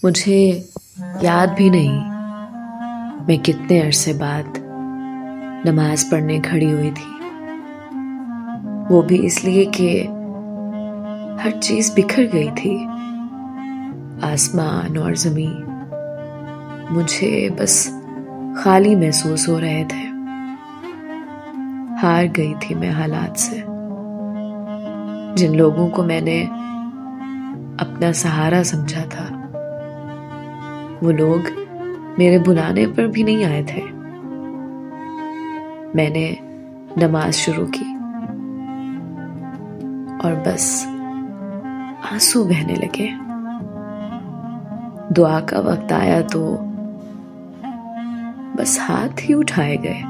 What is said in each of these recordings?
मुझे याद भी नहीं मैं कितने अरसे बाद नमाज पढ़ने खड़ी हुई थी। वो भी इसलिए कि हर चीज बिखर गई थी, आसमान और जमीन। मुझे बस खाली महसूस हो रहे थे। हार गई थी मैं हालात से। जिन लोगों को मैंने अपना सहारा समझा था, वो लोग मेरे बुलाने पर भी नहीं आए थे। मैंने नमाज शुरू की और बस आंसू बहने लगे। दुआ का वक्त आया तो बस हाथ ही उठाए गए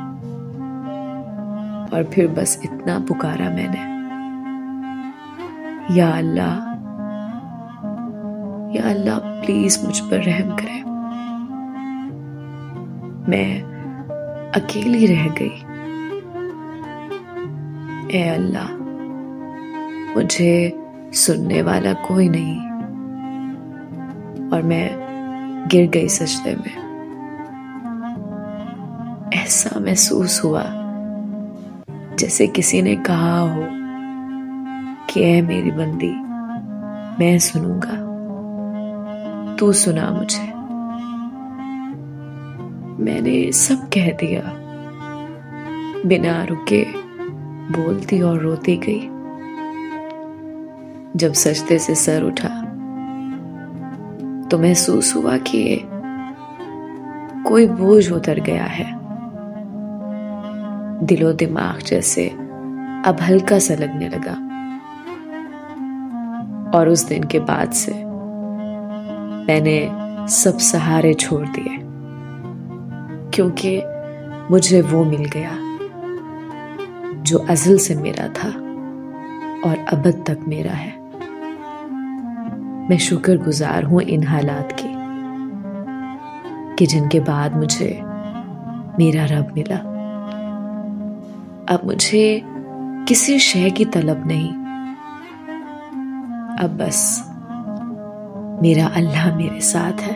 और फिर बस इतना पुकारा मैंने, या अल्लाह, या अल्लाह प्लीज मुझ पर रहम करे। मैं अकेली रह गई। ए अल्लाह, मुझे सुनने वाला कोई नहीं और मैं गिर गई सजदे में। ऐसा महसूस हुआ जैसे किसी ने कहा हो कि ऐ मेरी बंदी, मैं सुनूंगा, तू सुना मुझे। मैंने सब कह दिया, बिना रुके बोलती और रोती गई। जब सजदे से सर उठा तो महसूस हुआ कि कोई बोझ उतर गया है। दिलो दिमाग जैसे अब हल्का सा लगने लगा। और उस दिन के बाद से मैंने सब सहारे छोड़ दिए, क्योंकि मुझे वो मिल गया जो अज़ल से मेरा था और अबद तक मेरा है। मैं शुक्रगुजार हूं इन हालात की कि जिनके बाद मुझे मेरा रब मिला। अब मुझे किसी शय की तलब नहीं, अब बस मेरा अल्लाह मेरे साथ है।